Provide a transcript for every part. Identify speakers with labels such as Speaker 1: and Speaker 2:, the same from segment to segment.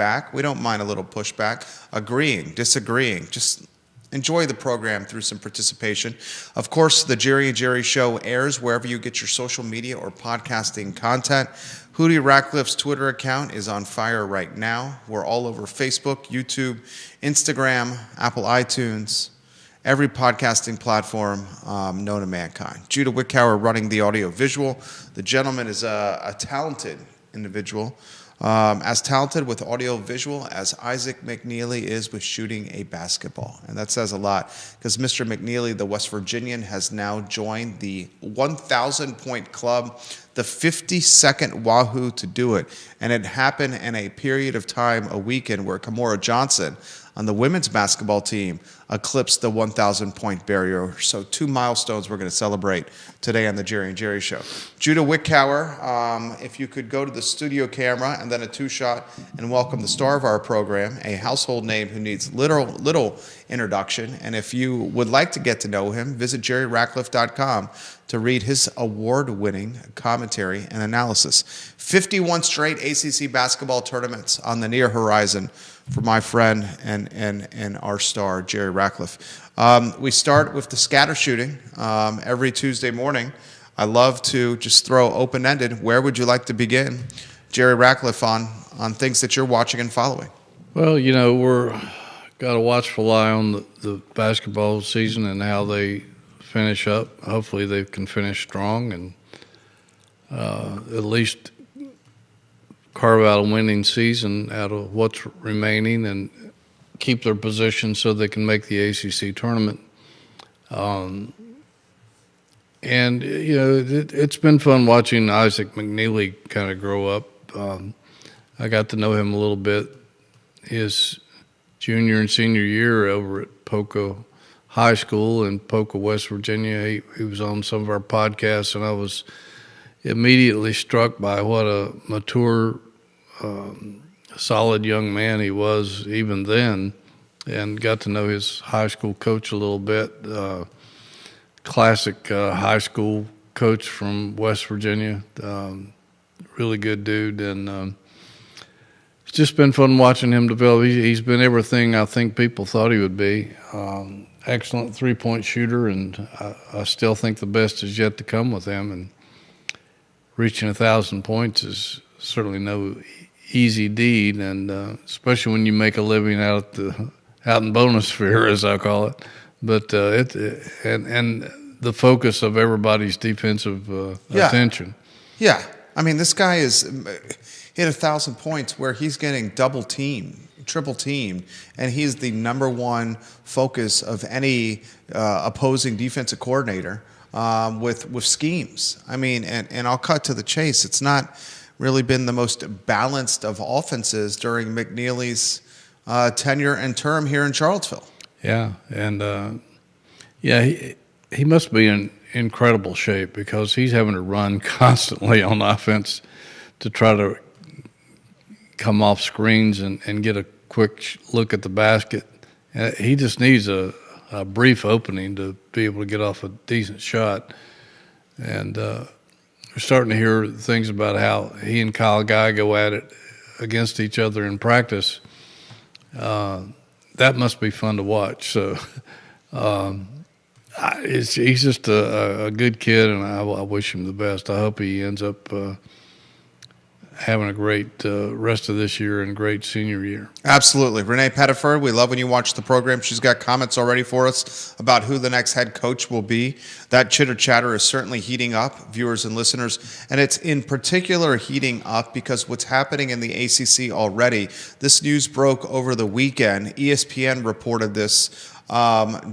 Speaker 1: back. We don't mind a little pushback, agreeing, disagreeing. Just enjoy the program through some participation. Of course, the Jerry and Jerry Show airs wherever you get your social media or podcasting content. Hootie Ratcliffe's Twitter account is on fire right now. We're all over Facebook, YouTube, Instagram, Apple iTunes, every podcasting platform known to mankind. Judah Wickower running the audio-visual. The gentleman is a talented individual, as talented with audio-visual as Isaac McNeely is with shooting a basketball. And that says a lot, because Mr. McNeely, the West Virginian, has now joined the 1,000-point club, the 52nd Wahoo to do it. And it happened in a period of time, a weekend, where Kamora Johnson on the women's basketball team eclipsed the 1,000-point barrier. So 2 milestones we're going to celebrate today on the Jerry and Jerry Show. Judah Wickower, if you could go to the studio camera and then a two-shot and welcome the star of our program, a household name who needs little introduction. And if you would like to get to know him, visit jerryratcliffe.com to read his award-winning commentary and analysis. 51 straight ACC basketball tournaments on the near horizon for my friend and our star, Jerry Ratcliffe. We start with the scatter shooting every Tuesday morning. I love to just throw open-ended. Where would you like to begin, Jerry Ratcliffe, on things that you're watching and following?
Speaker 2: Well, we're got a watchful eye on the basketball season and how they finish up. Hopefully they can finish strong and at least carve out a winning season out of what's remaining and keep their position so they can make the ACC tournament. And, it's been fun watching Isaac McNeely kind of grow up. I got to know him a little bit his junior and senior year over at Poco High School in Poco, West Virginia. He was on some of our podcasts, and I was immediately struck by what a mature, solid young man he was even then, and got to know his high school coach a little bit. Classic high school coach from West Virginia, really good dude, and it's just been fun watching him develop. He's been everything I think people thought he would be. Excellent three-point shooter, and I still think the best is yet to come with him. And reaching 1,000 points is certainly no easy deed, and especially when you make a living out in Bonosphere, as I call it. But and the focus of everybody's defensive attention.
Speaker 1: Yeah, I mean, this guy is hit 1,000 points where he's getting double teamed, triple teamed, and he's the number one focus of any opposing defensive coordinator with schemes. I mean, and I'll cut to the chase. It's not really been the most balanced of offenses during McNeely's tenure and term here in Charlottesville.
Speaker 2: Yeah, and he must be in incredible shape because he's having to run constantly on offense to try to come off screens and get a quick look at the basket. He just needs a brief opening to be able to get off a decent shot. And we're starting to hear things about how he and Kyle Guy go at it against each other in practice. That must be fun to watch. So he's just a good kid, and I wish him the best. I hope he ends up having a great rest of this year and great senior year.
Speaker 1: Absolutely. Renee Pettiford, we love when you watch the program. She's got comments already for us about who the next head coach will be. That chitter-chatter is certainly heating up, viewers and listeners, and it's in particular heating up because what's happening in the ACC already. This news broke over the weekend. ESPN reported this.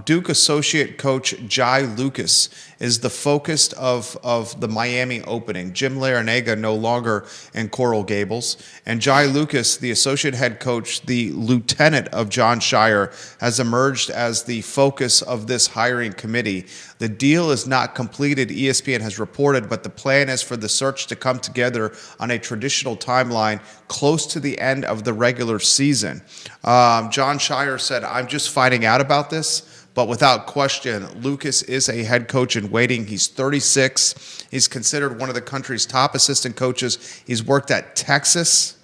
Speaker 1: Duke associate coach Jai Lucas is the focus of the Miami opening. Jim Larinaga no longer in Coral Gables. And Jai Lucas, the associate head coach, the lieutenant of John Shire, has emerged as the focus of this hiring committee. The deal is not completed, ESPN has reported, but the plan is for the search to come together on a traditional timeline close to the end of the regular season. John Shire said, "I'm just finding out about this." But without question, Lucas is a head coach in waiting. He's 36. He's considered one of the country's top assistant coaches. He's worked at Texas,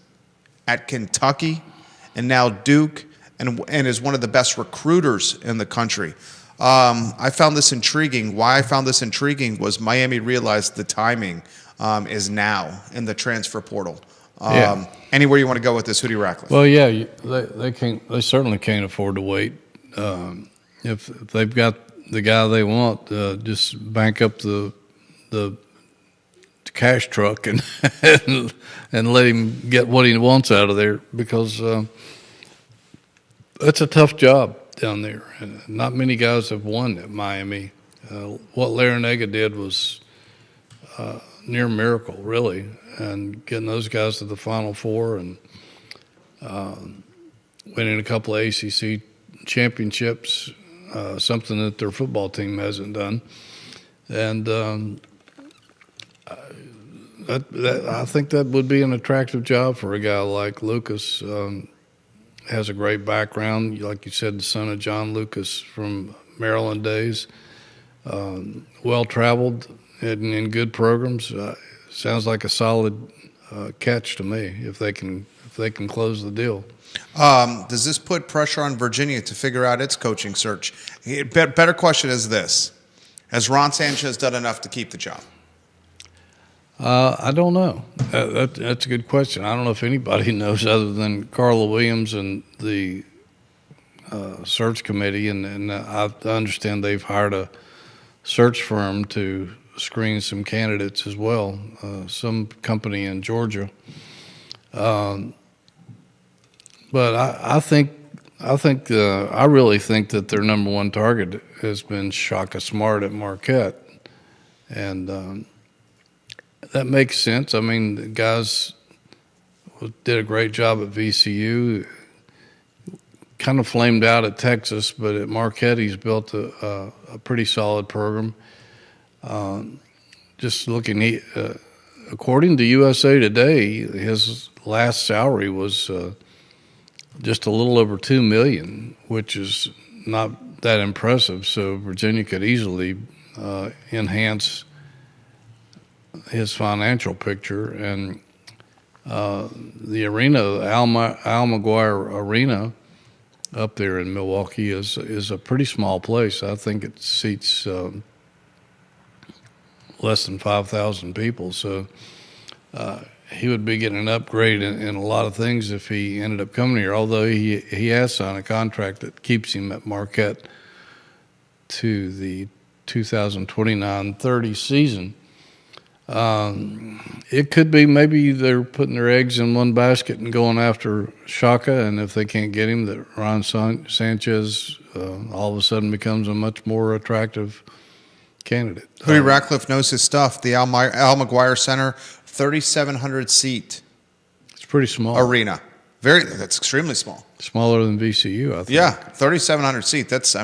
Speaker 1: at Kentucky, and now Duke, and is one of the best recruiters in the country. I found this intriguing. Why I found this intriguing was Miami realized the timing is now in the transfer portal. Anywhere you want to go with this, Hootie Ratcliffe?
Speaker 2: Well, yeah, they can't. They certainly can't afford to wait. If they've got the guy they want, just bank up the cash truck and and let him get what he wants out of there, because it's a tough job down there. Not many guys have won at Miami. What Larinaga did was near miracle, really, and getting those guys to the Final Four and winning a couple of ACC championships, something that their football team hasn't done. And I think that would be an attractive job for a guy like Lucas. Has a great background, like you said, the son of John Lucas from Maryland days. Well-traveled and in good programs. Sounds like a solid catch to me if they can close the deal.
Speaker 1: Does this put pressure on Virginia to figure out its coaching search? Better question is this: has Ron Sanchez done enough to keep the job?
Speaker 2: I don't know. That's a good question. I don't know if anybody knows other than Carla Williams and the search committee, and I understand they've hired a search firm to screen some candidates as well, some company in Georgia. But I really think that their number one target has been Shaka Smart at Marquette, and that makes sense. I mean, the guys did a great job at VCU, kind of flamed out at Texas, but at Marquette he's built a pretty solid program. Just looking, according to USA Today, his last salary was just a little over $2 million, which is not that impressive. So Virginia could easily enhance his financial picture. And the arena, Al McGuire Arena up there in Milwaukee, is a pretty small place. I think it seats less than 5,000 people. So he would be getting an upgrade in a lot of things if he ended up coming here, although he has signed a contract that keeps him at Marquette to the 2029-30 season. It could be maybe they're putting their eggs in one basket and going after Shaka, and if they can't get him, that Ron Sanchez all of a sudden becomes a much more attractive candidate.
Speaker 1: Hootie Ratcliffe knows his stuff. The Al McGuire Center, 3,700 seat.
Speaker 2: It's pretty small
Speaker 1: arena. That's extremely small.
Speaker 2: Smaller than VCU, I think.
Speaker 1: Yeah, 3,700 seat. That's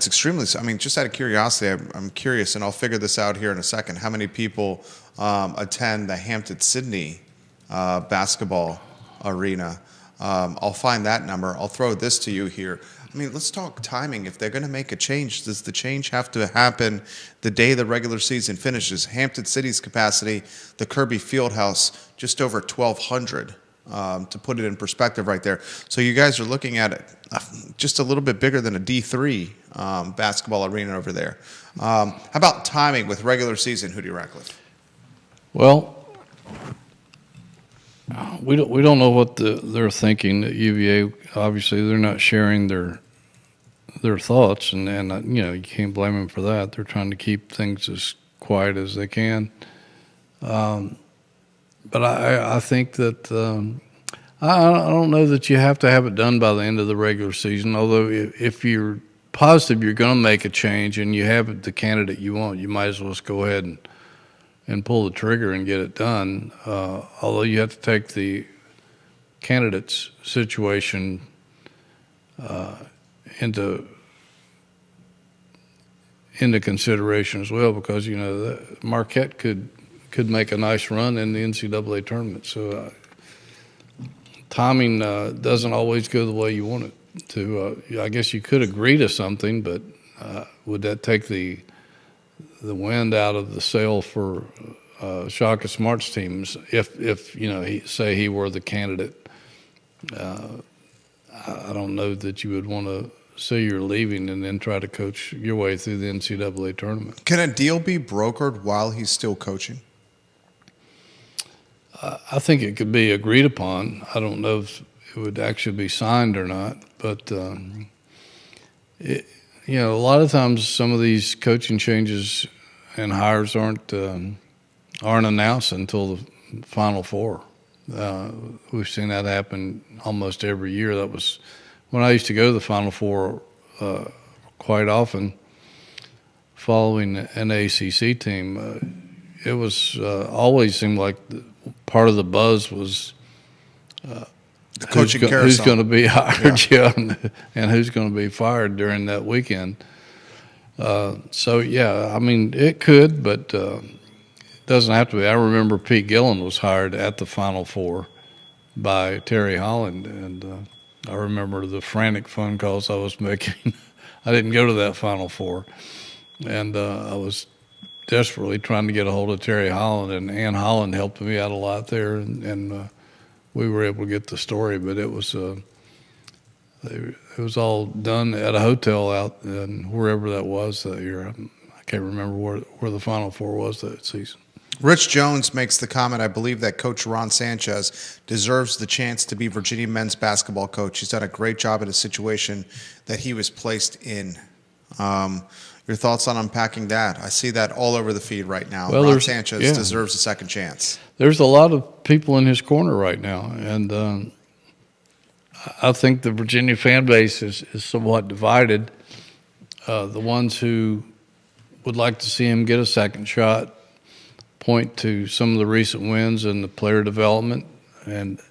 Speaker 1: extremely. I mean, just out of curiosity, I'm curious, and I'll figure this out here in a second. How many people attend the Hampton-Sydney basketball arena? I'll find that number. I'll throw this to you here. I mean, let's talk timing. If they're going to make a change, does the change have to happen the day the regular season finishes? Hampton City's capacity, the Kirby Fieldhouse, just over 1,200. To put it in perspective right there. So you guys are looking at it just a little bit bigger than a D3 basketball arena over there. How about timing with regular season, Hootie Ratcliffe?
Speaker 2: Well, we don't know what they're thinking at UVA. Obviously, they're not sharing their thoughts, and you can't blame them for that. They're trying to keep things as quiet as they can. But I think that I don't know that you have to have it done by the end of the regular season, although if you're positive you're going to make a change and you have the candidate you want, you might as well just go ahead and pull the trigger and get it done, although you have to take the candidate's situation into consideration as well, because Marquette could make a nice run in the NCAA tournament. So timing doesn't always go the way you want it to. I guess you could agree to something, but would that take the wind out of the sail for Shaka Smart's teams if he were the candidate I don't know that you would want to say you're leaving and then try to coach your way through the NCAA tournament.
Speaker 1: Can a deal be brokered while he's still coaching?
Speaker 2: I think it could be agreed upon. I don't know if it would actually be signed or not, but a lot of times some of these coaching changes and hires aren't announced until the Final Four. We've seen that happen almost every year. That was when I used to go to the Final Four quite often, following an ACC team. It was always seemed like part of the buzz was
Speaker 1: The coaching
Speaker 2: who's
Speaker 1: carousel.
Speaker 2: going to be hired, and who's going to be fired during that weekend. It could, but it doesn't have to be. I remember Pete Gillen was hired at the Final Four by Terry Holland, and I remember the frantic phone calls I was making. I didn't go to that Final Four, and I was desperately trying to get a hold of Terry Holland, and Ann Holland helped me out a lot there, and we were able to get the story. But it was all done at a hotel out in wherever that was that year. I can't remember where the Final Four was that season.
Speaker 1: Rich Jones makes the comment, I believe, that Coach Ron Sanchez deserves the chance to be Virginia men's basketball coach. He's done a great job in a situation that he was placed in. Your thoughts on unpacking that? I see that all over the feed right now.
Speaker 2: Well,
Speaker 1: Ron Sanchez deserves a second chance.
Speaker 2: There's a lot of people in his corner right now, and I think the Virginia fan base is somewhat divided. The ones who would like to see him get a second shot point to some of the recent wins and the player development, and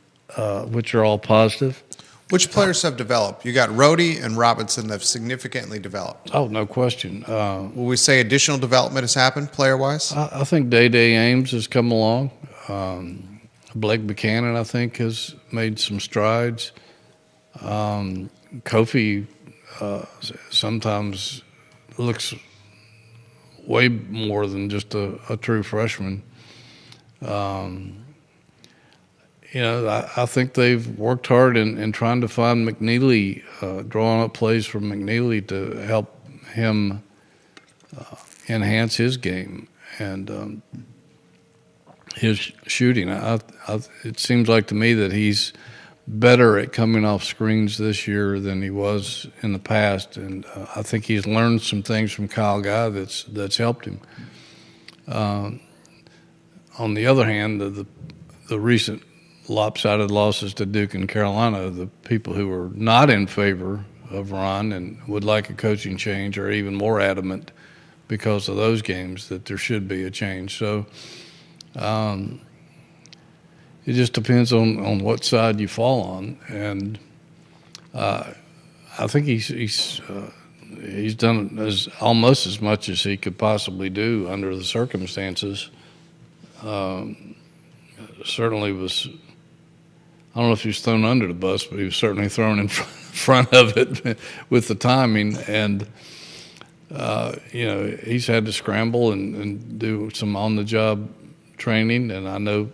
Speaker 2: which are all positive.
Speaker 1: Which players have developed? You got Rhodey and Robinson that have significantly developed.
Speaker 2: Oh, no question.
Speaker 1: Will we say additional development has happened player-wise?
Speaker 2: I think Day Ames has come along. Blake Buchanan, I think, has made some strides. Kofi sometimes looks way more than just a true freshman. I think they've worked hard in trying to find McNeely, drawing up plays from McNeely to help him enhance his game and his shooting. It seems like to me that he's better at coming off screens this year than he was in the past, and I think he's learned some things from Kyle Guy that's helped him. On the other hand, the recent lopsided losses to Duke and Carolina, the people who are not in favor of Ron and would like a coaching change are even more adamant because of those games that there should be a change. So it just depends on what side you fall on, and I think he's done almost as much as he could possibly do under the circumstances. Certainly was. I don't know if he was thrown under the bus, but he was certainly thrown in front of it with the timing. And, he's had to scramble and do some on-the-job training. And I know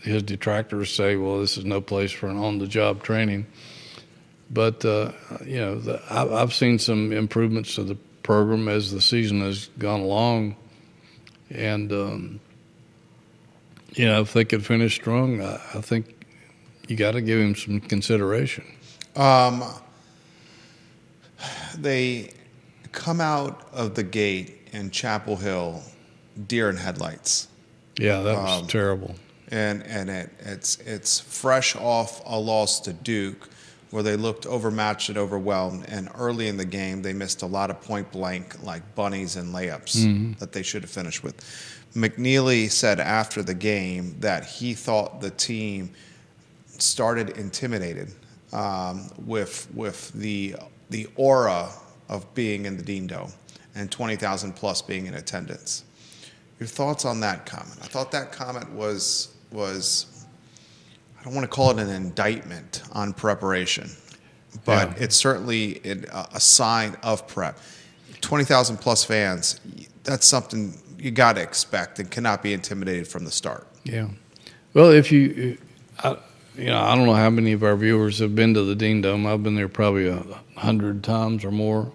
Speaker 2: his detractors say, well, this is no place for an on-the-job training. But, I've seen some improvements to the program as the season has gone along. And, if they could finish strong, I think you got to give him some consideration.
Speaker 1: They come out of the gate in Chapel Hill, deer in headlights.
Speaker 2: Yeah, that was terrible.
Speaker 1: And it's fresh off a loss to Duke, where they looked overmatched and overwhelmed. And early in the game, they missed a lot of point blank, like bunnies and layups that they should have finished with. McNeely said after the game that he thought the team started intimidated with the aura of being in the Dean Dome and 20,000 plus being in attendance. Your thoughts on that comment? I thought that comment was I don't want to call it an indictment on preparation, but it's certainly a sign of prep. 20,000 plus fans, that's something you got to expect and cannot be intimidated from the start.
Speaker 2: Yeah. Well, if you I don't know how many of our viewers have been to the Dean Dome. I've been there probably 100 times or more.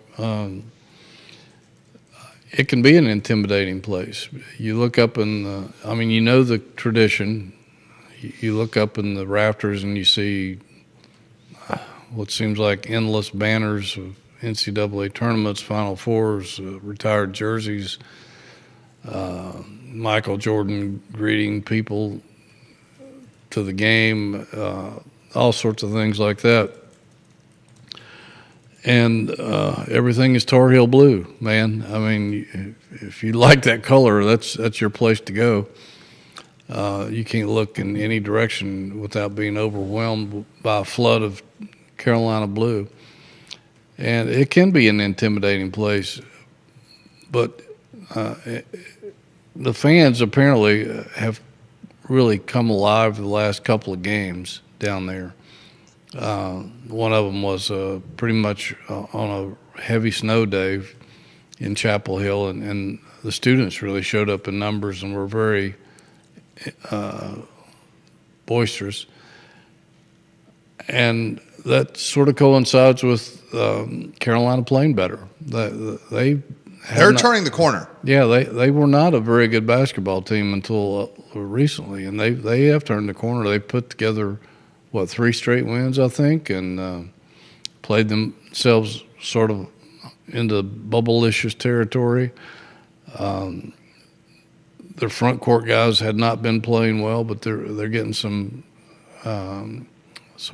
Speaker 2: It can be an intimidating place. You look up in the tradition. You look up in the rafters and you see what seems like endless banners of NCAA tournaments, Final Fours, retired jerseys, Michael Jordan greeting people to the game, all sorts of things like that. And everything is Tar Heel blue, man. I mean, if you like that color, that's your place to go. You can't look in any direction without being overwhelmed by a flood of Carolina blue. And it can be an intimidating place, but the fans apparently have really come alive the last couple of games down there. One of them was pretty much on a heavy snow day in Chapel Hill, and the students really showed up in numbers and were very boisterous. And that sort of coincides with Carolina playing better. They're
Speaker 1: turning the corner.
Speaker 2: Yeah, they were not a very good basketball team until recently, and they have turned the corner. They put together 3 straight wins, I think, and played themselves sort of into bubble-licious territory. Their front court guys had not been playing well, but they're getting some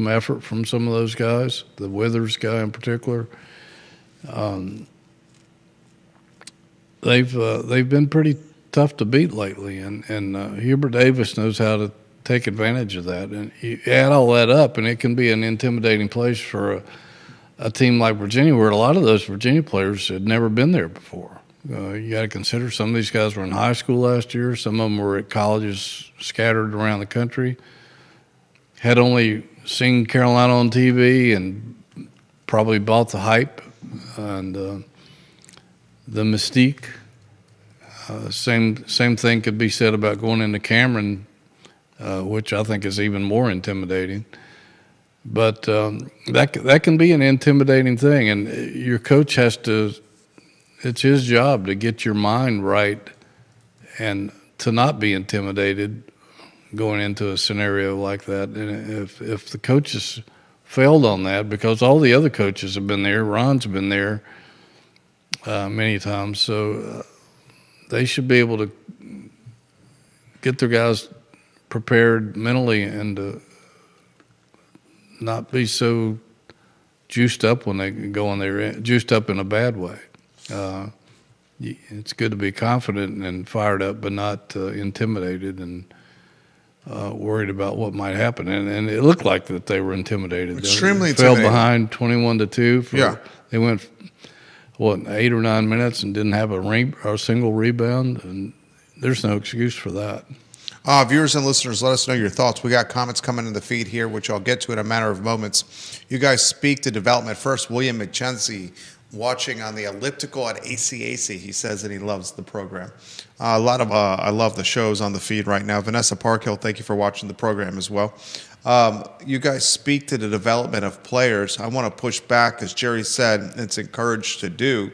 Speaker 2: effort from some of those guys. The Withers guy in particular. They've been pretty tough to beat lately, and Hubert Davis knows how to take advantage of that. And you add all that up, and it can be an intimidating place for a team like Virginia, where a lot of those Virginia players had never been there before. You got to consider some of these guys were in high school last year. Some of them were at colleges scattered around the country. Had only seen Carolina on TV and probably bought the hype and the mystique. Same thing could be said about going into Cameron, which I think is even more intimidating. But that can be an intimidating thing, and your coach has to. It's his job to get your mind right and to not be intimidated going into a scenario like that. And if the coaches failed on that, because all the other coaches have been there, Ron's been there many times, so they should be able to get their guys prepared mentally and to not be so juiced up when they go in there, juiced up in a bad way. It's good to be confident and fired up, but not intimidated and worried about what might happen. And it looked like that they were intimidated.
Speaker 1: Extremely
Speaker 2: they fell
Speaker 1: intimidating.
Speaker 2: behind 21-2. They went 8 or 9 minutes and didn't have a single rebound, and there's no excuse for that.
Speaker 1: Viewers and listeners, let us know your thoughts. We got comments coming in the feed here, which I'll get to in a matter of moments. You guys speak to development first. William McChenzie, watching on the elliptical at ACAC, he says that he loves the program. I love the shows on the feed right now. Vanessa Parkhill, thank you for watching the program as well. You guys speak to the development of players. I want to push back, as Jerry said, it's encouraged to do.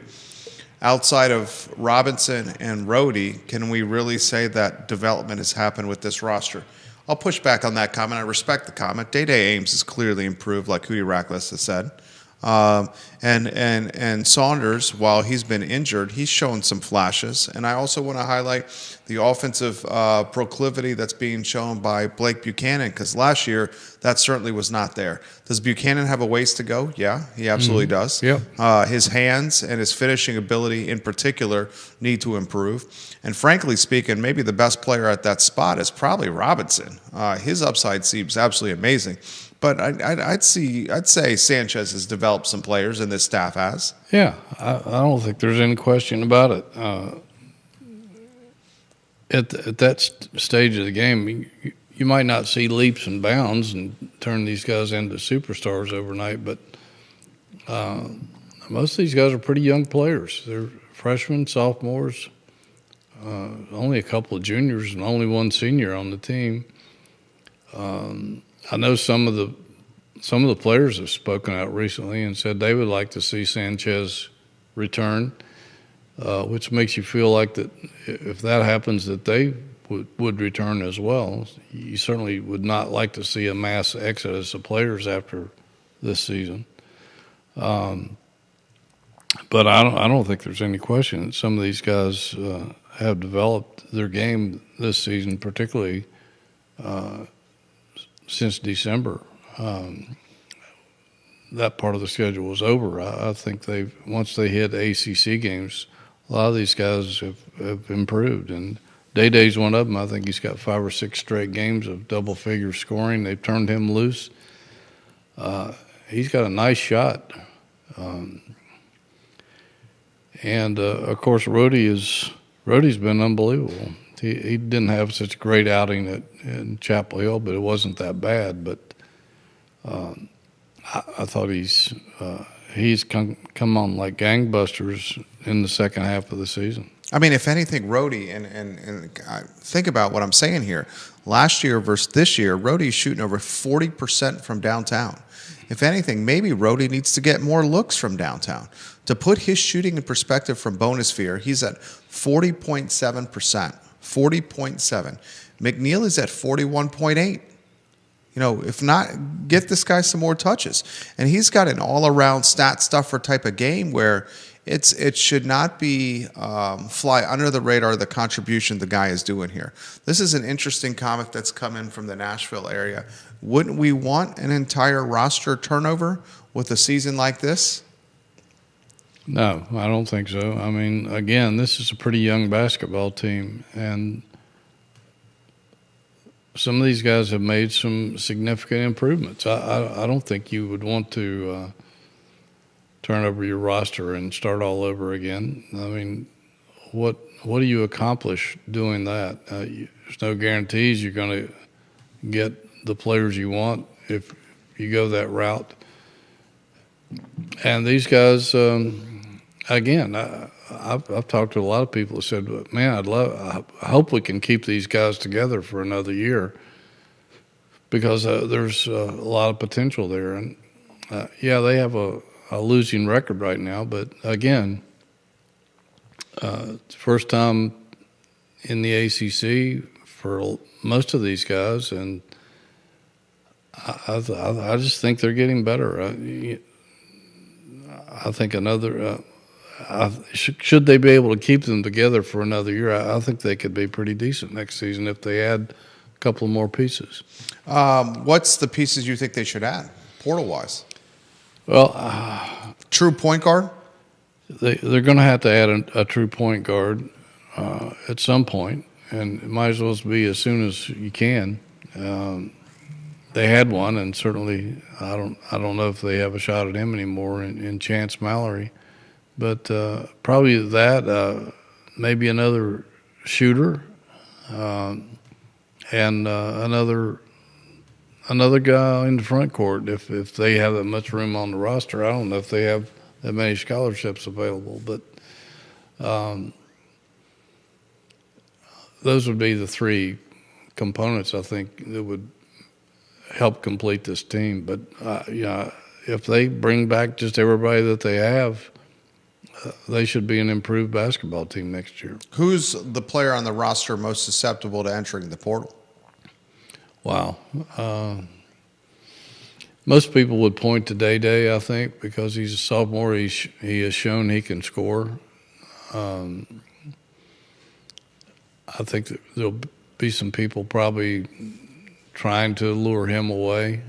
Speaker 1: Outside of Robinson and Rhodey, can we really say that development has happened with this roster? I'll push back on that comment. I respect the comment. Day-Day Ames has clearly improved, like Hootie Rackless has said. And Saunders, while he's been injured, he's shown some flashes. And I also want to highlight the offensive proclivity that's being shown by Blake Buchanan, because last year that certainly was not there. Does Buchanan have a ways to go? Yeah, he absolutely does.
Speaker 2: Yep.
Speaker 1: His hands and his finishing ability in particular need to improve. And frankly speaking, maybe the best player at that spot is probably Robinson. His upside seems absolutely amazing. But I'd say Sanchez has developed some players, and this staff has.
Speaker 2: Yeah, I don't think there's any question about it. At that stage of the game, you might not see leaps and bounds and turn these guys into superstars overnight, but most of these guys are pretty young players. They're freshmen, sophomores, only a couple of juniors and only one senior on the team. I know some of the players have spoken out recently and said they would like to see Sanchez return, which makes you feel like that if that happens, that they would return as well. You certainly would not like to see a mass exodus of players after this season. But I don't think there's any question that some of these guys have developed their game this season, particularly since December. That part of the schedule was over. I think once they hit ACC games, a lot of these guys have improved. And Day-Day's one of them. I think he's got 5 or 6 straight games of double-figure scoring. They've turned him loose. He's got a nice shot. And of course, Rhodey's been unbelievable. He didn't have such a great outing in Chapel Hill, but it wasn't that bad. But I thought he's come on like gangbusters in the second half of the season.
Speaker 1: I mean, if anything, Rhodey, and think about what I'm saying here. Last year versus this year, Rhodey's shooting over 40% from downtown. If anything, maybe Rhodey needs to get more looks from downtown. To put his shooting in perspective from Bonosphere, he's at 40.7%. 40.7. McNeil is at 41.8. If not, get this guy some more touches. And he's got an all-around stat stuffer type of game where it should not be fly under the radar the contribution the guy is doing here. This is an interesting comment that's come in from the Nashville area. Wouldn't we want an entire roster turnover with a season like this?
Speaker 2: No, I don't think so. I mean, again, this is a pretty young basketball team, and some of these guys have made some significant improvements. I don't think you would want to turn over your roster and start all over again. I mean, what do you accomplish doing that? There's no guarantees you're going to get the players you want if you go that route. And these guys, again, I've talked to a lot of people who said, "Man, I hope we can keep these guys together for another year because there's a lot of potential there." And yeah, they have a losing record right now, but again, first time in the ACC for most of these guys, and I just think they're getting better. I think should they be able to keep them together for another year, I think they could be pretty decent next season if they add a couple more pieces.
Speaker 1: What's the pieces you think they should add, portal-wise?
Speaker 2: Well,
Speaker 1: true point guard?
Speaker 2: They're going to have to add a true point guard at some point, and it might as well be as soon as you can. They had one, and certainly I don't know if they have a shot at him anymore in Chance Mallory, but probably that maybe another shooter and another guy in the front court. If they have that much room on the roster, I don't know if they have that many scholarships available, but those would be the 3 components I think that would help complete this team. But if they bring back just everybody that they have, they should be an improved basketball team next year.
Speaker 1: Who's the player on the roster most susceptible to entering the portal?
Speaker 2: Wow. Most people would point to Day-Day, I think, because he's a sophomore. He has shown he can score. I think that there'll be some people probably trying to lure him away.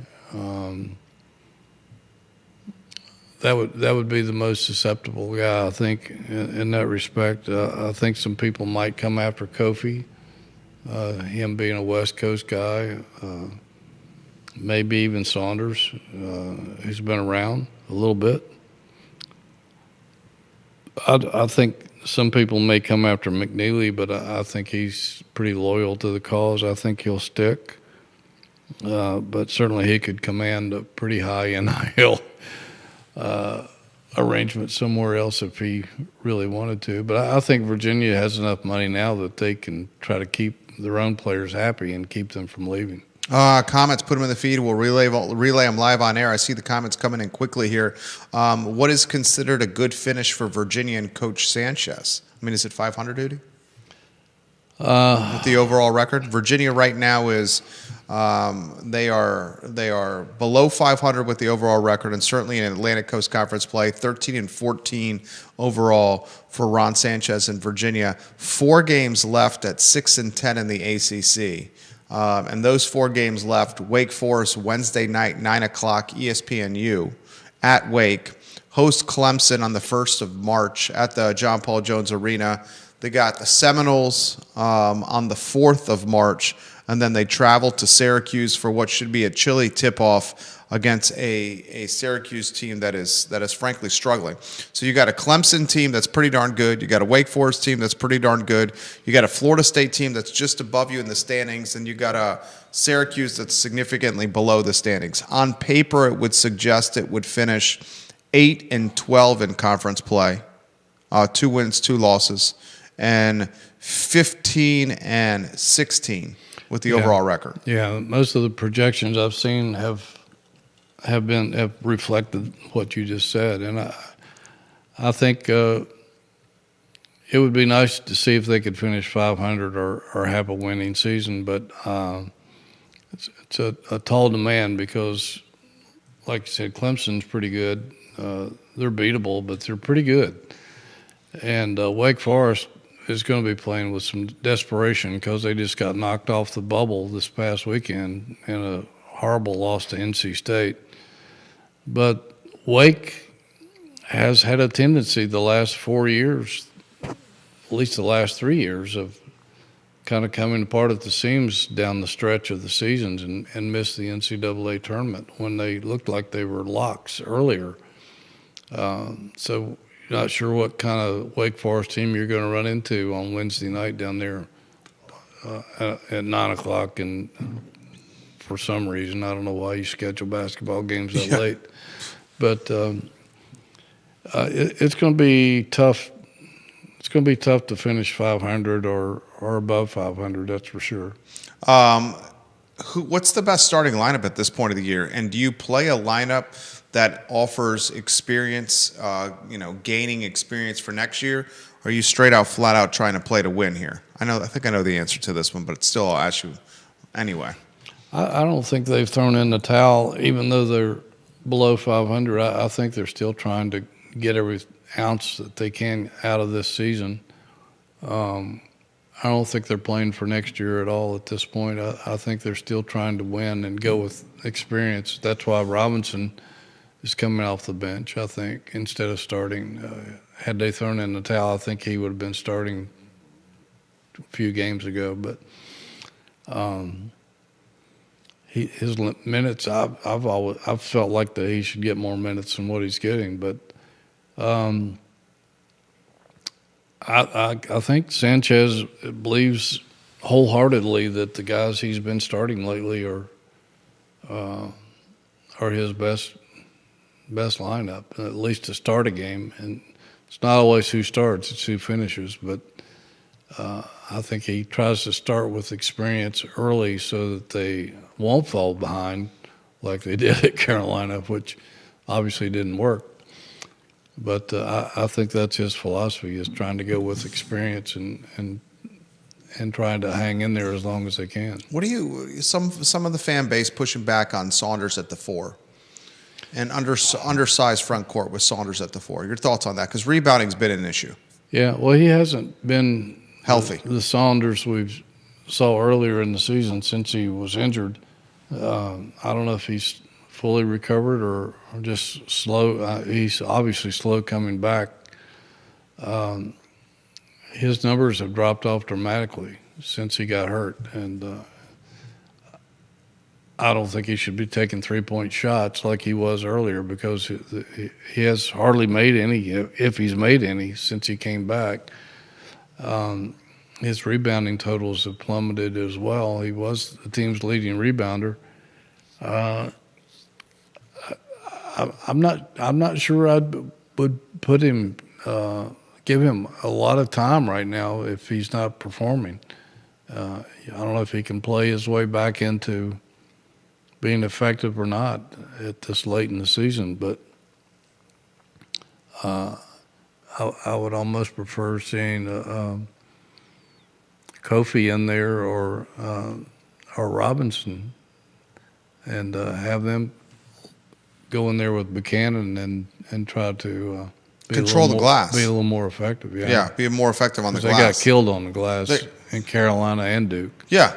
Speaker 2: That would be the most susceptible guy, I think, in that respect. I think some people might come after Kofi, him being a West Coast guy, maybe even Saunders, who's been around a little bit. I think some people may come after McNeely, but I think he's pretty loyal to the cause. I think he'll stick. But certainly he could command a pretty high NIL arrangement somewhere else if he really wanted to. But I think Virginia has enough money now that they can try to keep their own players happy and keep them from leaving.
Speaker 1: Comments, put them in the feed. We'll relay them live on air. I see the comments coming in quickly here. What is considered a good finish for Virginia and Coach Sanchez? I mean, is it 500 duty? With the overall record, Virginia right now is they are below 500 with the overall record, and certainly in Atlantic Coast Conference play, 13-14 overall for Ron Sanchez in Virginia. 4 games left at 6-10 in the ACC. And those 4 games left: Wake Forest Wednesday night, 9 o'clock, ESPNU at Wake. Host Clemson on the 1st of March at the John Paul Jones Arena. They got the Seminoles on the 4th of March, and then they travel to Syracuse for what should be a chilly tip-off against a Syracuse team that is frankly struggling. So you got a Clemson team that's pretty darn good. You got a Wake Forest team that's pretty darn good. You got a Florida State team that's just above you in the standings, and you got a Syracuse that's significantly below the standings. On paper, it would suggest it would finish 8-12 in conference play, 2 wins, 2 losses, and 15-16 with the overall record.
Speaker 2: Yeah, most of the projections I've seen have reflected what you just said, and I think it would be nice to see if they could finish 500 or have a winning season, but it's a tall demand because, like you said, Clemson's pretty good. They're beatable, but they're pretty good, and Wake Forest is going to be playing with some desperation because they just got knocked off the bubble this past weekend in a horrible loss to NC State. But Wake has had a tendency the last 4 years, at least the last 3 years, of kind of coming apart at the seams down the stretch of the seasons and missed the NCAA tournament when they looked like they were locks earlier. So not sure what kind of Wake Forest team you're going to run into on Wednesday night down there at 9 o'clock. And for some reason, I don't know why you schedule basketball games that late. But it's going to be tough. It's going to be tough to finish 500 or above 500, that's for sure.
Speaker 1: What's the best starting lineup at this point of the year? And do you play a lineup that offers experience, gaining experience for next year? Or are you straight out, flat out trying to play to win here? I think I know the answer to this one, but still I'll ask you anyway.
Speaker 2: I don't think they've thrown in the towel, even though they're below 500. I think they're still trying to get every ounce that they can out of this season. I don't think they're playing for next year at all at this point. I think they're still trying to win and go with experience. That's why Robinson is coming off the bench, I think, instead of starting. Had they thrown in the towel, I think he would have been starting a few games ago. But his minutes, I've felt like that he should get more minutes than what he's getting. But I think Sanchez believes wholeheartedly that the guys he's been starting lately are his best lineup, at least to start a game. And it's not always who starts, it's who finishes. But I think he tries to start with experience early so that they won't fall behind like they did at Carolina, which obviously didn't work. But I think that's his philosophy, is trying to go with experience and trying to hang in there as long as they can.
Speaker 1: What do you some of the fan base pushing back on Saunders at the 4 and undersized front court with Saunders at the 4? Your thoughts on that? Because rebounding's been an issue.
Speaker 2: Yeah, well, he hasn't been
Speaker 1: healthy.
Speaker 2: The Saunders we saw earlier in the season since he was injured. I don't know if he's fully recovered or just slow. He's obviously slow coming back. His numbers have dropped off dramatically since he got hurt, and I don't think he should be taking three-point shots like he was earlier, because he has hardly made any, if he's made any, since he came back. His rebounding totals have plummeted as well. He was the team's leading rebounder. I'm not sure I would put him, give him a lot of time right now if he's not performing. I don't know if he can play his way back into being effective or not at this late in the season. But I would almost prefer seeing Kofi in there or Robinson, and have them go in there with Buchanan and try to
Speaker 1: control the glass,
Speaker 2: be a little more effective.
Speaker 1: Yeah, be more effective on the glass.
Speaker 2: They got killed on the glass in Carolina and Duke.
Speaker 1: Yeah.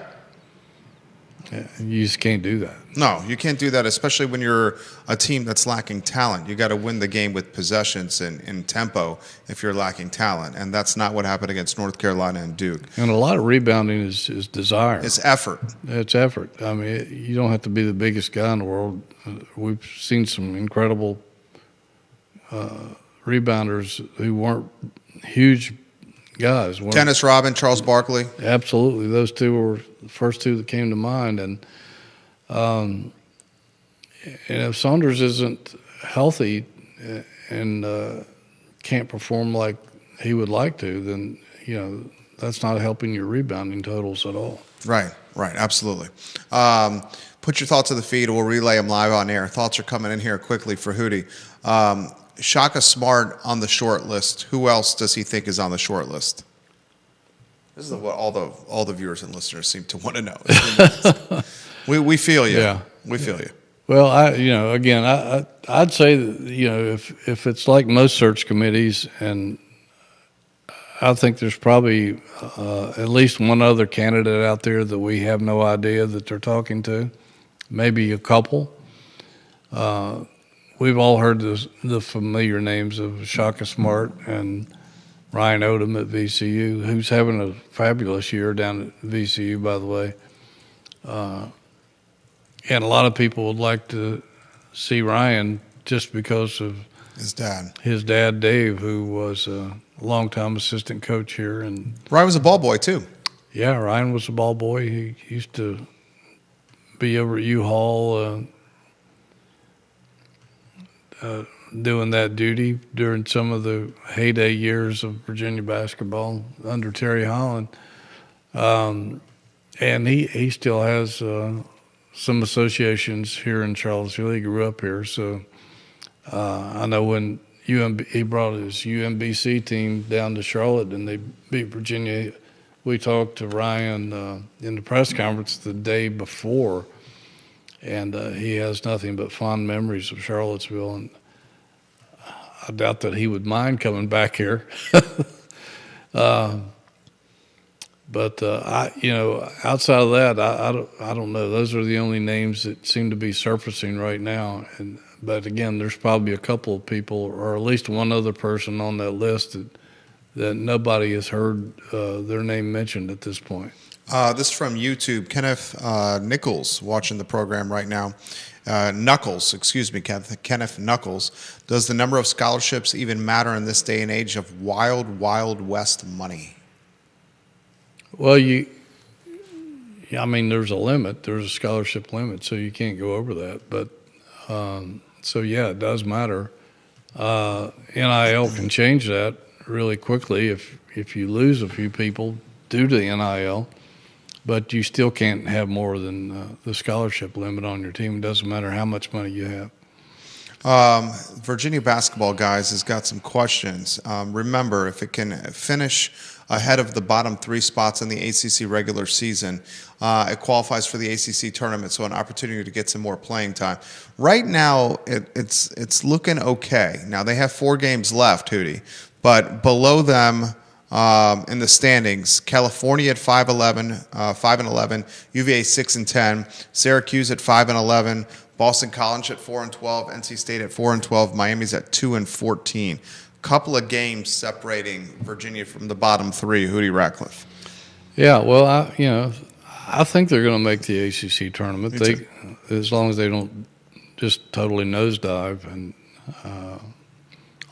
Speaker 2: You just can't do that.
Speaker 1: No, you can't do that, especially when you're a team that's lacking talent. You got to win the game with possessions and tempo if you're lacking talent, and that's not what happened against North Carolina and Duke.
Speaker 2: And a lot of rebounding is desire.
Speaker 1: It's effort.
Speaker 2: It's effort. I mean, you don't have to be the biggest guy in the world. We've seen some incredible rebounders who weren't huge guys.
Speaker 1: Dennis Rodman, Charles Barkley.
Speaker 2: Absolutely. Those two were the first two that came to mind. And if Saunders isn't healthy and can't perform like he would like to, then, that's not helping your rebounding totals at all.
Speaker 1: Right, absolutely. Put your thoughts on the feed. We'll relay them live on air. Thoughts are coming in here quickly for Hootie. Shaka Smart on the short list. Who else does he think is on the short list? This is what all the viewers and listeners seem to want to know. we feel you.
Speaker 2: Yeah.
Speaker 1: We feel you.
Speaker 2: Well, I'd say that, if it's like most search committees, and I think there's probably at least one other candidate out there that we have no idea that they're talking to, maybe a couple. We've all heard the familiar names of Shaka Smart and Ryan Odom at VCU, who's having a fabulous year down at VCU, by the way. And a lot of people would like to see Ryan just because of
Speaker 1: his dad,
Speaker 2: Dave, who was a longtime assistant coach here. And
Speaker 1: Ryan was a ball boy, too.
Speaker 2: Yeah, Ryan was a ball boy. He used to be over at U-Haul doing that duty during some of the heyday years of Virginia basketball under Terry Holland. And he still has some associations here in Charlottesville. He grew up here, so I know when he brought his UMBC team down to Charlotte and they beat Virginia, we talked to Ryan in the press conference the day before, and he has nothing but fond memories of Charlottesville, and I doubt that he would mind coming back here. But outside of that, I don't know. Those are the only names that seem to be surfacing right now. But again, there's probably a couple of people, or at least one other person on that list that nobody has heard their name mentioned at this point.
Speaker 1: This is from YouTube. Kenneth Nichols watching the program right now. Kenneth Knuckles. Does the number of scholarships even matter in this day and age of wild, wild west money?
Speaker 2: Well, there's a limit. There's a scholarship limit, so you can't go over that. But, it does matter. NIL can change that really quickly if you lose a few people due to the NIL. But you still can't have more than the scholarship limit on your team. It doesn't matter how much money you have.
Speaker 1: Virginia basketball, guys, has got some questions. Remember, if it can finish ahead of the bottom three spots in the ACC regular season, it qualifies for the ACC tournament, so an opportunity to get some more playing time. Right now, it's looking okay. Now, they have 4 games left, Hootie, but below them in the standings, California at 5-11, UVA 6-10, Syracuse at 5-11, Boston College at 4-12, NC State at 4-12, Miami's at 2-14. Couple of games separating Virginia from the bottom 3. Hootie Ratcliffe.
Speaker 2: Yeah, well, I think they're going to make the ACC tournament. As long as they don't just totally nosedive, and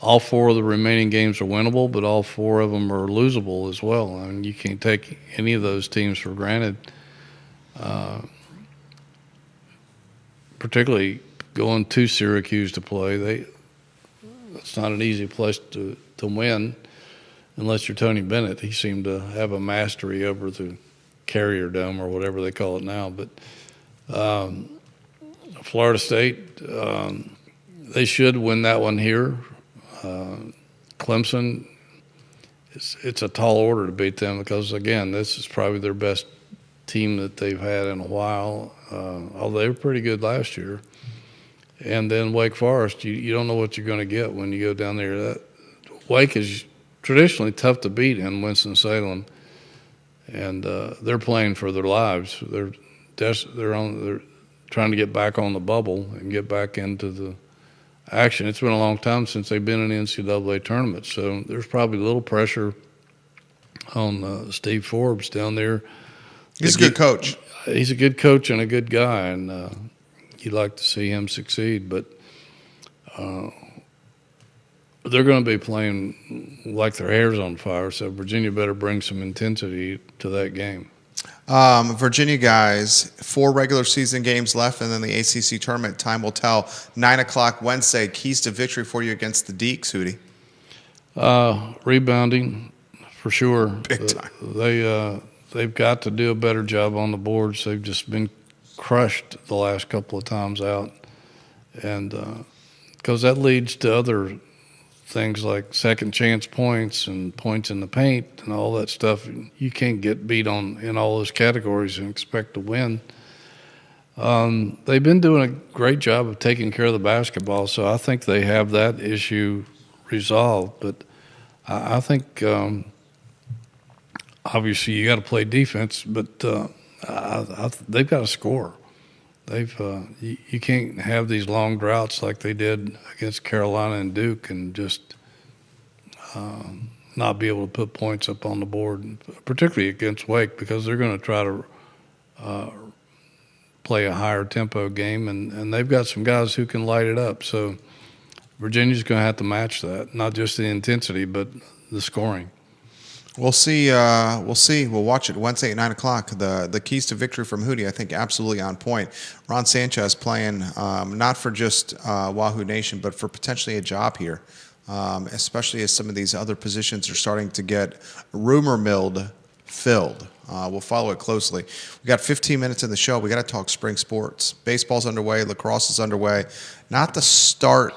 Speaker 2: all 4 of the remaining games are winnable, but all 4 of them are losable as well. I mean, you can't take any of those teams for granted. Particularly going to Syracuse to play, it's not an easy place to win unless you're Tony Bennett. He seemed to have a mastery over the Carrier Dome or whatever they call it now. But Florida State, they should win that one here. Clemson, it's a tall order to beat them because, again, this is probably their best team that they've had in a while, although they were pretty good last year. And then Wake Forest, you don't know what you're going to get when you go down there. Wake is traditionally tough to beat in Winston-Salem, and they're playing for their lives. They're trying to get back on the bubble and get back into the action. It's been a long time since they've been in the NCAA tournament, so there's probably a little pressure on Steve Forbes down there.
Speaker 1: He's a good coach.
Speaker 2: He's a good coach and a good guy, and you'd like to see him succeed. But they're going to be playing like their hair's on fire, so Virginia better bring some intensity to that game.
Speaker 1: Virginia guys, 4 regular season games left, and then the ACC tournament. Time will tell. 9 o'clock Wednesday. Keys to victory for you against the Deacs, Hootie.
Speaker 2: Rebounding, for sure.
Speaker 1: Big time.
Speaker 2: They've got to do a better job on the boards. They've just been crushed the last couple of times out, and because that leads to other things like second chance points and points in the paint and all that stuff. You can't get beat in all those categories and expect to win. They've been doing a great job of taking care of the basketball, so I think they have that issue resolved. But I think obviously you got to play defense, but they've got to score. You can't have these long droughts like they did against Carolina and Duke and just not be able to put points up on the board, particularly against Wake, because they're going to try to play a higher tempo game, and they've got some guys who can light it up. So Virginia's going to have to match that, not just the intensity, but the scoring.
Speaker 1: We'll see. We'll watch it Wednesday at 9 o'clock. The keys to victory from Hootie, I think, absolutely on point. Ron Sanchez playing not for just Wahoo Nation, but for potentially a job here, especially as some of these other positions are starting to get rumor milled filled. We'll follow it closely. We got 15 minutes in the show. We got to talk spring sports. Baseball's underway. Lacrosse is underway. Not the start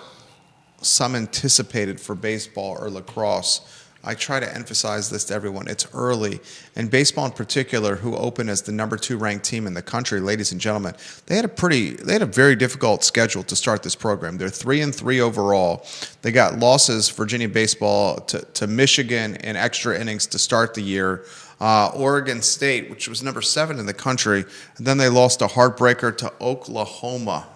Speaker 1: some anticipated for baseball or lacrosse. I try to emphasize this to everyone. It's early. And baseball in particular, who opened as the number 2 ranked team in the country, ladies and gentlemen, they had a very difficult schedule to start this program. They're 3-3 overall. They got losses, Virginia baseball, to Michigan in extra innings to start the year. Oregon State, which was number 7 in the country. And then they lost a heartbreaker to Oklahoma.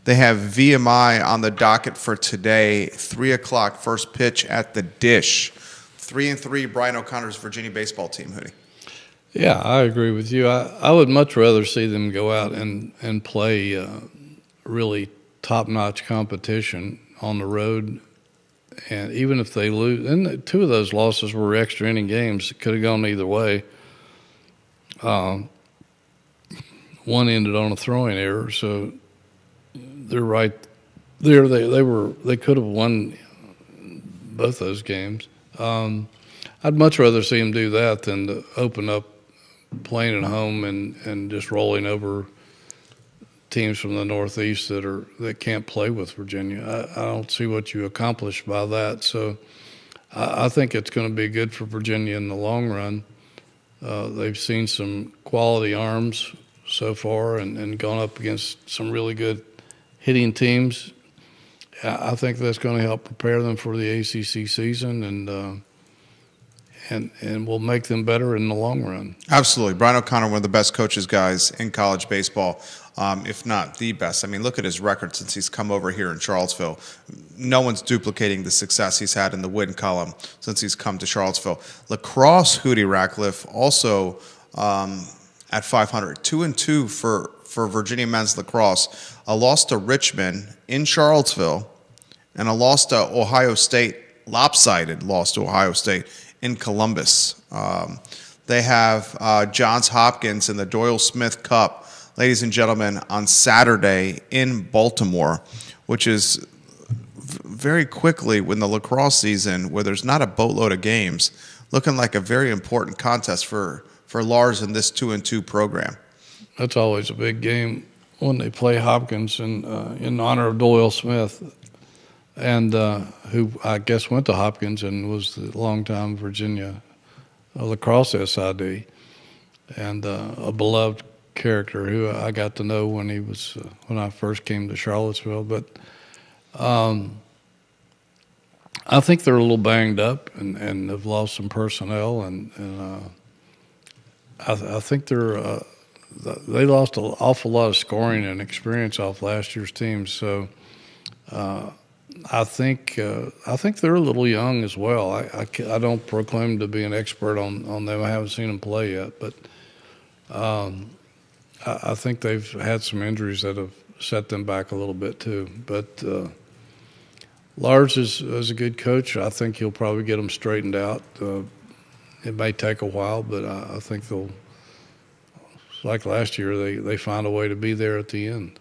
Speaker 1: They have VMI on the docket for today, 3 o'clock, first pitch at the Dish. 3-3, Brian O'Connor's Virginia baseball team, Hootie.
Speaker 2: Yeah, I agree with you. I would much rather see them go out and play really top-notch competition on the road. And even if they lose, and 2 of those losses were extra inning games. It could have gone either way. One ended on a throwing error, so they're right there. They could have won both those games. I'd much rather see them do that than to open up playing at home and just rolling over teams from the Northeast that can't play with Virginia. I don't see what you accomplish by that. So I think it's going to be good for Virginia in the long run. They've seen some quality arms so far and gone up against some really good hitting teams. I think that's going to help prepare them for the ACC season and will make them better in the long run.
Speaker 1: Absolutely. Brian O'Connor, one of the best coaches guys in college baseball, if not the best. I mean, look at his record since he's come over here in Charlottesville. No one's duplicating the success he's had in the win column since he's come to Charlottesville. Lacrosse, Hootie Ratcliffe, also at 500. 2-2 for Virginia men's lacrosse. A loss to Richmond in Charlottesville and a loss to Ohio State, lopsided loss to Ohio State in Columbus. They have Johns Hopkins in the Doyle Smith Cup, ladies and gentlemen, on Saturday in Baltimore, which is very quickly when the lacrosse season, where there's not a boatload of games, looking like a very important contest for Lars in this 2-2 program.
Speaker 2: That's always a big game when they play Hopkins in honor of Doyle Smith, and who I guess went to Hopkins and was the longtime Virginia lacrosse SID, and a beloved character who I got to know when he was when I first came to Charlottesville. But I think they're a little banged up and have lost some personnel, and I think they lost an awful lot of scoring and experience off last year's team. So I think they're a little young as well. I don't proclaim to be an expert on them. I haven't seen them play yet, but I think they've had some injuries that have set them back a little bit too. But Lars is a good coach. I think he'll probably get them straightened out. It may take a while, but I think they'll. Like last year, they find a way to be there at the end.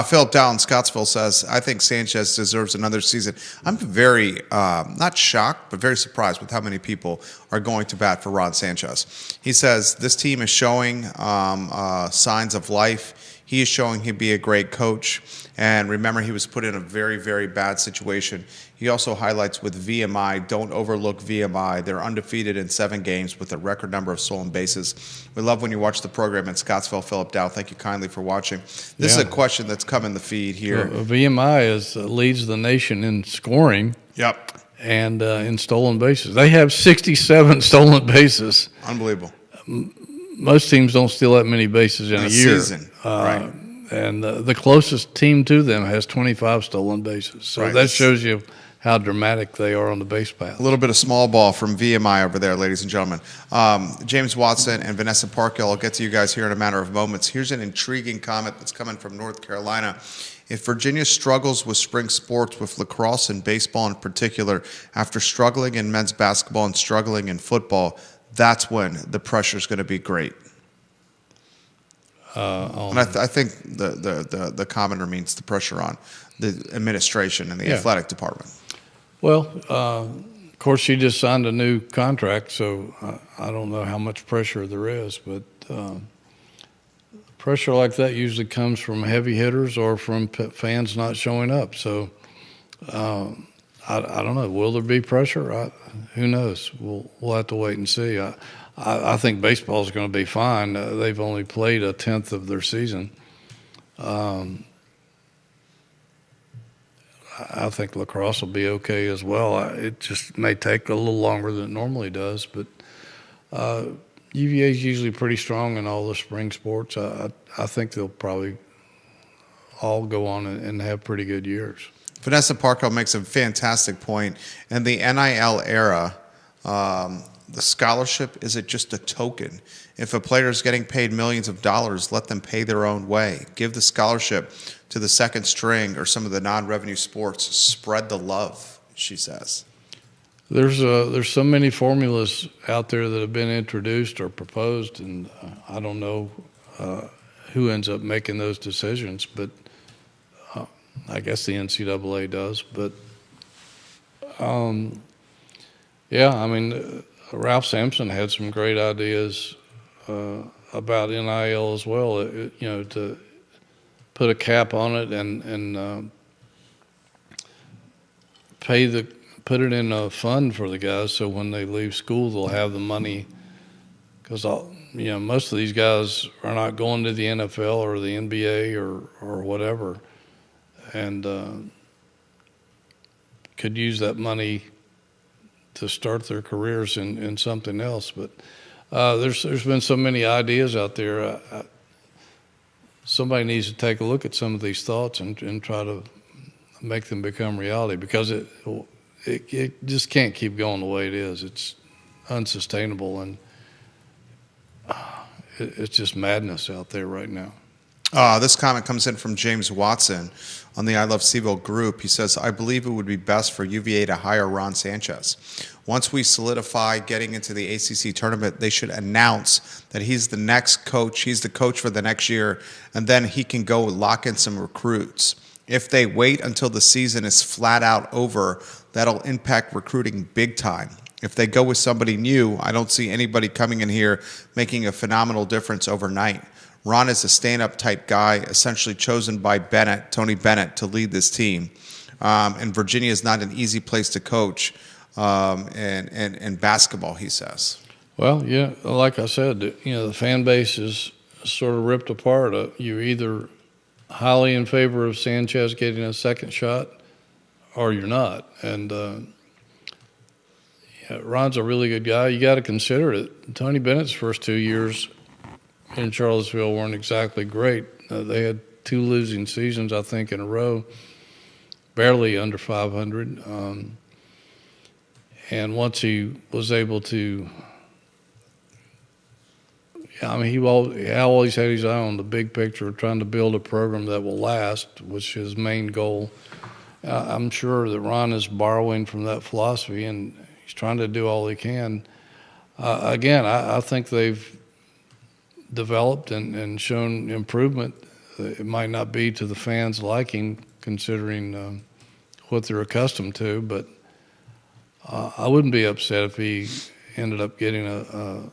Speaker 1: Philip Dow in Scottsville says, I think Sanchez deserves another season. I'm very, not shocked, but very surprised with how many people are going to bat for Ron Sanchez. He says, this team is showing signs of life. He is showing he'd be a great coach. And remember, he was put in a very, very bad situation. He also highlights with VMI, don't overlook VMI. They're undefeated in 7 games with a record number of stolen bases. We love when you watch the program in Scottsville, Philip Dow. Thank you kindly for watching. This is a question that's come in the feed here.
Speaker 2: VMI leads the nation in scoring.
Speaker 1: Yep.
Speaker 2: And in stolen bases. They have 67 stolen bases.
Speaker 1: Unbelievable.
Speaker 2: Most teams don't steal that many bases in a year.
Speaker 1: Season. Right.
Speaker 2: And the closest team to them has 25 stolen bases. So that shows you how dramatic they are on the base path.
Speaker 1: A little bit of small ball from VMI over there, ladies and gentlemen. James Watson and Vanessa Parkhill, I'll get to you guys here in a matter of moments. Here's an intriguing comment that's coming from North Carolina. If Virginia struggles with spring sports, with lacrosse and baseball in particular, after struggling in men's basketball and struggling in football, that's when the pressure is going to be great. And I think the commenter means the pressure on the administration and the athletic department.
Speaker 2: Well, of course, she just signed a new contract, so I don't know how much pressure there is, but pressure like that usually comes from heavy hitters or from fans not showing up. So I don't know. Will there be pressure? Who knows? We'll have to wait and see. I think baseball is going to be fine. They've only played a tenth of their season. I think lacrosse will be okay as well. It just may take a little longer than it normally does, but UVA is usually pretty strong in all the spring sports. I think they'll probably all go on and have pretty good years.
Speaker 1: Vanessa Parkhill makes a fantastic point. In the NIL era, the scholarship isn't just a token. If a player is getting paid millions of dollars, let them pay their own way. Give the scholarship to the second string or some of the non-revenue sports. Spread the love, she says.
Speaker 2: There's so many formulas out there that have been introduced or proposed, and I don't know who ends up making those decisions, but I guess the NCAA does. But yeah, I mean, Ralph Sampson had some great ideas about NIL as well. To put a cap on it and put it in a fund for the guys, so when they leave school, they'll have the money. Because most of these guys are not going to the NFL or the NBA or whatever, and could use that money to start their careers in something else. But there's been so many ideas out there. Somebody needs to take a look at some of these thoughts and try to make them become reality, because it just can't keep going the way it is. It's unsustainable, and it's just madness out there right now.
Speaker 1: This comment comes in from James Watson on the I Love CVille group. He says, I believe it would be best for UVA to hire Ron Sanchez. Once we solidify getting into the ACC tournament, they should announce that he's the next coach. He's the coach for the next year, and then he can go lock in some recruits. If they wait until the season is flat out over, that'll impact recruiting big time. If they go with somebody new, I don't see anybody coming in here making a phenomenal difference overnight. Ron is a stand-up type guy, essentially chosen by Tony Bennett, to lead this team. And Virginia is not an easy place to coach in basketball, he says.
Speaker 2: Well, yeah, like I said, the fan base is sort of ripped apart. You're either highly in favor of Sanchez getting a second shot or you're not. And Ron's a really good guy. You got to consider it. Tony Bennett's first 2 years in Charlottesville weren't exactly great. They had 2 losing seasons, I think, in a row, barely under 500. And once he was able to, he always had his eye on the big picture of trying to build a program that will last, which is his main goal. I'm sure that Ron is borrowing from that philosophy, and he's trying to do all he can. Again, I think they've developed and shown improvement. It might not be to the fans' liking, considering what they're accustomed to, but I wouldn't be upset if he ended up getting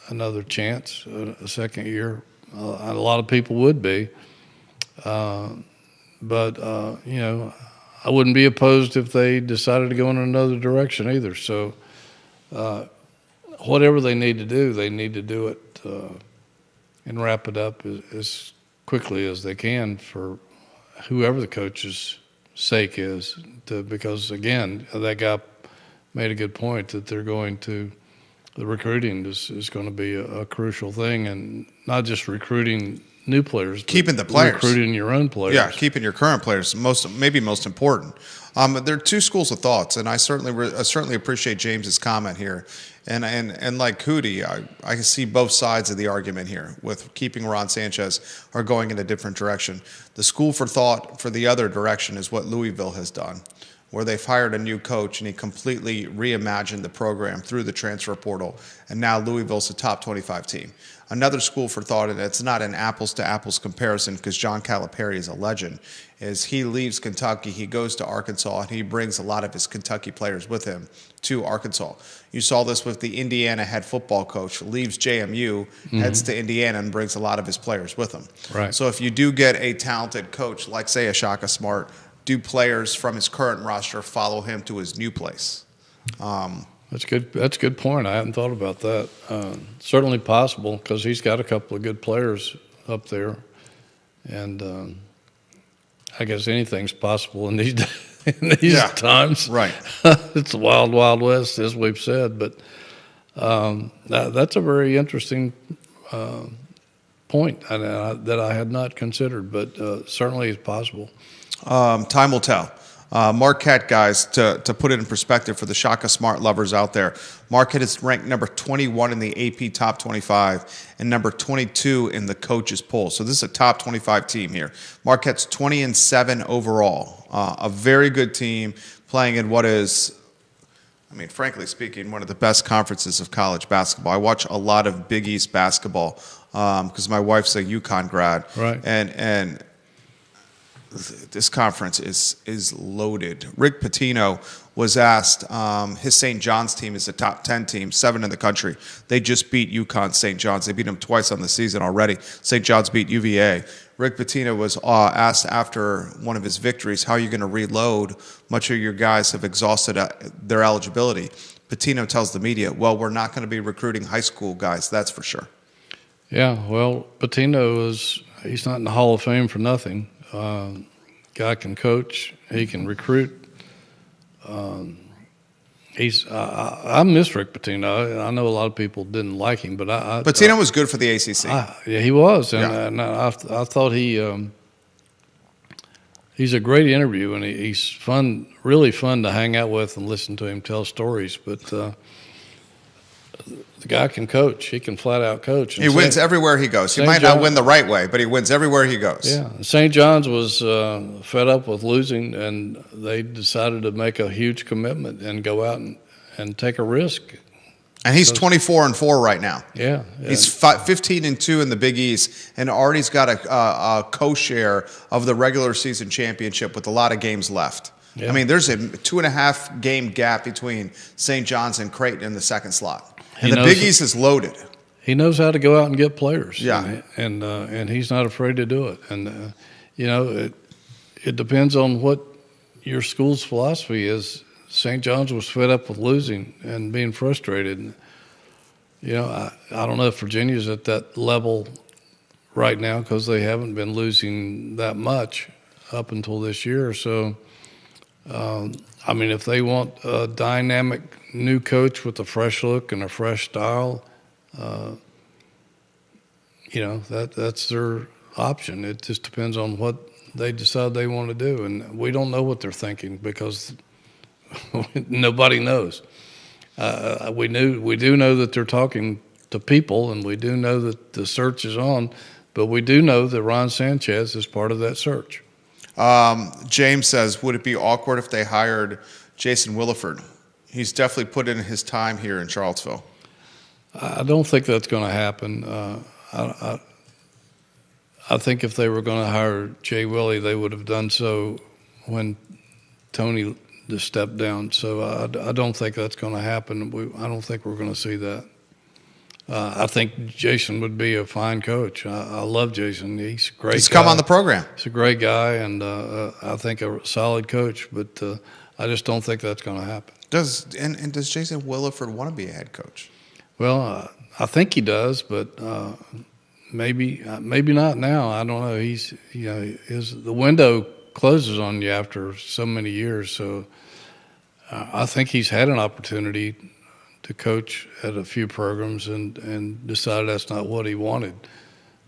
Speaker 2: another chance, a second year. A lot of people would be. But I wouldn't be opposed if they decided to go in another direction either. So whatever they need to do it and wrap it up as quickly as they can for whoever the coach's sake is. Because, again, that guy made a good point that the recruiting is going to be a crucial thing, and not just recruiting new players,
Speaker 1: keeping the players,
Speaker 2: recruiting your own players.
Speaker 1: Yeah, keeping your current players, maybe most important. There are 2 schools of thoughts, and I certainly appreciate James's comment here. And like Hootie, I can see both sides of the argument here with keeping Ron Sanchez or going in a different direction. The school for thought for the other direction is what Louisville has done, where they've hired a new coach and he completely reimagined the program through the transfer portal, and now Louisville's a top 25 team. Another school for thought, and it's not an apples-to-apples comparison because John Calipari is a legend, is he leaves Kentucky, he goes to Arkansas, and he brings a lot of his Kentucky players with him to Arkansas. You saw this with the Indiana head football coach, leaves JMU, heads to Indiana, and brings a lot of his players with him.
Speaker 2: Right.
Speaker 1: So if you do get a talented coach like, say, a Shaka Smart, do players from his current roster follow him to his new place?
Speaker 2: That's good. That's a good point. I hadn't thought about that. Certainly possible because he's got a couple of good players up there, and I guess anything's possible in these times.
Speaker 1: Right.
Speaker 2: It's the wild, wild west, as we've said. But that's a very interesting point that I had not considered, but certainly is possible.
Speaker 1: Time will tell. Marquette, guys, to put it in perspective for the Shaka Smart lovers out there, Marquette is ranked number 21 in the AP Top 25 and number 22 in the coaches poll. So this is a top 25 team here. Marquette's 20-7 overall. A very good team playing in what is, frankly speaking, one of the best conferences of college basketball. I watch a lot of Big East basketball because my wife's a UConn grad.
Speaker 2: Right.
Speaker 1: And this conference is loaded. Rick Pitino was asked, his St. John's team is a top 10 team, 7 in the country. They just beat UConn St. John's. They beat them twice on the season already. St. John's beat UVA. Rick Pitino was asked after one of his victories, how are you going to reload? Much of your guys have exhausted their eligibility. Pitino tells the media, well, we're not going to be recruiting high school guys, that's for sure. Yeah, well, Pitino he's not in the Hall of Fame for nothing. Guy can coach, he can recruit. I miss Rick Pitino. I know a lot of people didn't like him, but Pitino was good for the ACC. Yeah, he was, and I thought he's a great interview, and he's fun, really fun to hang out with and listen to him tell stories. But the guy can coach. He can flat out coach. He wins everywhere he goes. He might not win the right way, but he wins everywhere he goes. Yeah. St. John's was fed up with losing, and they decided to make a huge commitment and go out and take a risk. And he's 24-4 right now. Yeah. He's 15-2 in the Big East, and already's got a co-share of the regular season championship with a lot of games left. Yeah. There's a 2.5 game gap between St. John's and Creighton in the second slot. And the Big East is loaded.
Speaker 2: he knows how to go out and get players.
Speaker 1: Yeah.
Speaker 2: And he's not afraid to do it. And, it depends on what your school's philosophy is. St. John's was fed up with losing and being frustrated. I don't know if Virginia's at that level right now because they haven't been losing that much up until this year. So, if they want a dynamic new coach with a fresh look and a fresh style, that's their option. It just depends on what they decide they want to do. And we don't know what they're thinking because nobody knows. We do know that they're talking to people, and we do know that the search is on, but we do know that Ron Sanchez is part of that search.
Speaker 1: James says, would it be awkward if they hired Jason Williford? He's definitely put in his time here in Charlottesville.
Speaker 2: I don't think that's going to happen. I think if they were going to hire Jay Willie, they would have done so when Tony just stepped down. So I don't think that's going to happen. I don't think we're going to see that. I think Jason would be a fine coach. I love Jason. He's a great guy.
Speaker 1: He's come on the program.
Speaker 2: He's a great guy, and I think a solid coach, but I just don't think that's going to happen.
Speaker 1: Does Jason Williford want to be a head coach?
Speaker 2: Well, I think he does, but maybe not now. I don't know. The window closes on you after so many years, so I think he's had an opportunity to coach at a few programs and decided that's not what he wanted.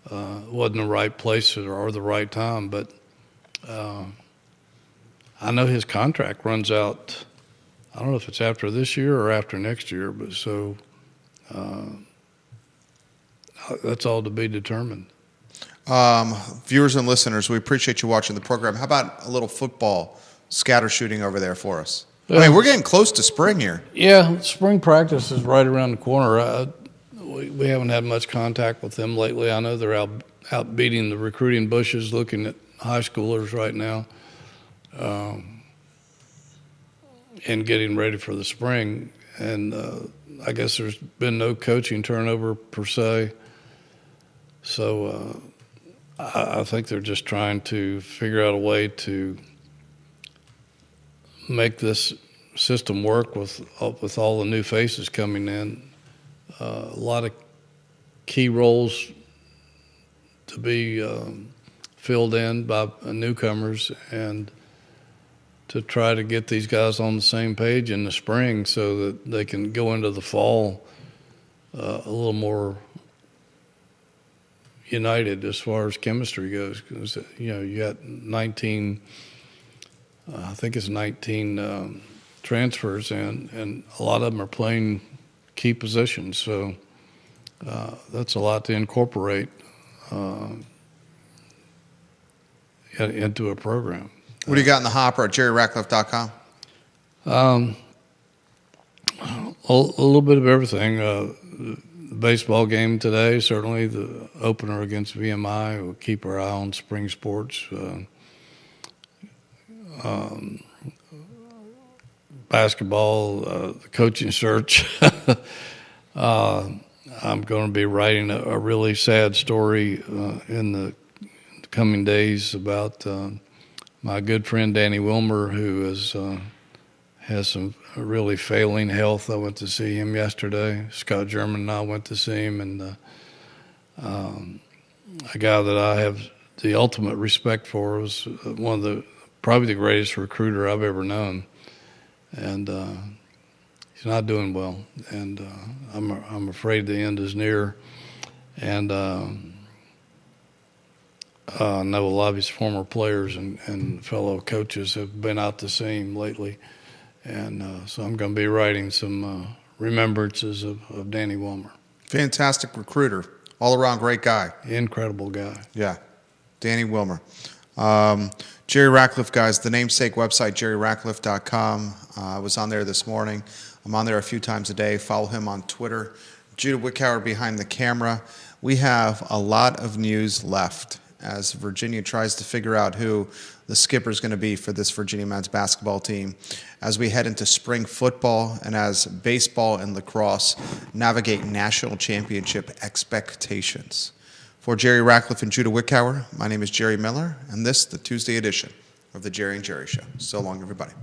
Speaker 2: Wasn't the right place or the right time, but I know his contract runs out. I don't know if it's after this year or after next year, but so that's all to be determined.
Speaker 1: Viewers and listeners, we appreciate you watching the program. How about a little football scatter shooting over there for us? We're getting close to spring here.
Speaker 2: Yeah, spring practice is right around the corner. We haven't had much contact with them lately. I know they're out beating the recruiting bushes, looking at high schoolers right now, and getting ready for the spring. And I guess there's been no coaching turnover per se. So I think they're just trying to figure out a way to make this system work with all the new faces coming in. A lot of key roles to be filled in by newcomers, and to try to get these guys on the same page in the spring so that they can go into the fall a little more united as far as chemistry goes. Because you got 19. I think it's 19 transfers in, and a lot of them are playing key positions. So that's a lot to incorporate into a program.
Speaker 1: What do you got in the hopper at jerryratcliffe.com?
Speaker 2: A little bit of everything. The baseball game today, certainly the opener against VMI. We'll keep our eye on spring sports. Basketball, the coaching search. I'm going to be writing a really sad story in the coming days about my good friend Danny Wilmer, who has some really failing health. I went to see him yesterday. Scott German and I went to see him, and a guy that I have the ultimate respect for was probably the greatest recruiter I've ever known, and he's not doing well, and I'm afraid the end is near, and I know a lot of his former players and fellow coaches have been out to see him lately, and so I'm going to be writing some remembrances of Danny Wilmer.
Speaker 1: Fantastic recruiter, all-around great guy.
Speaker 2: Incredible guy.
Speaker 1: Yeah, Danny Wilmer. Jerry Ratcliffe, guys, the namesake website, jerryratcliffe.com. I was on there this morning. I'm on there a few times a day. Follow him on Twitter. Judah Wickhauer behind the camera. We have a lot of news left as Virginia tries to figure out who the skipper is going to be for this Virginia men's basketball team as we head into spring football and as baseball and lacrosse navigate national championship expectations. For Jerry Ratcliffe and Judah Wickower, my name is Jerry Miller, and this, the Tuesday edition of the Jerry and Jerry Show. So long, everybody.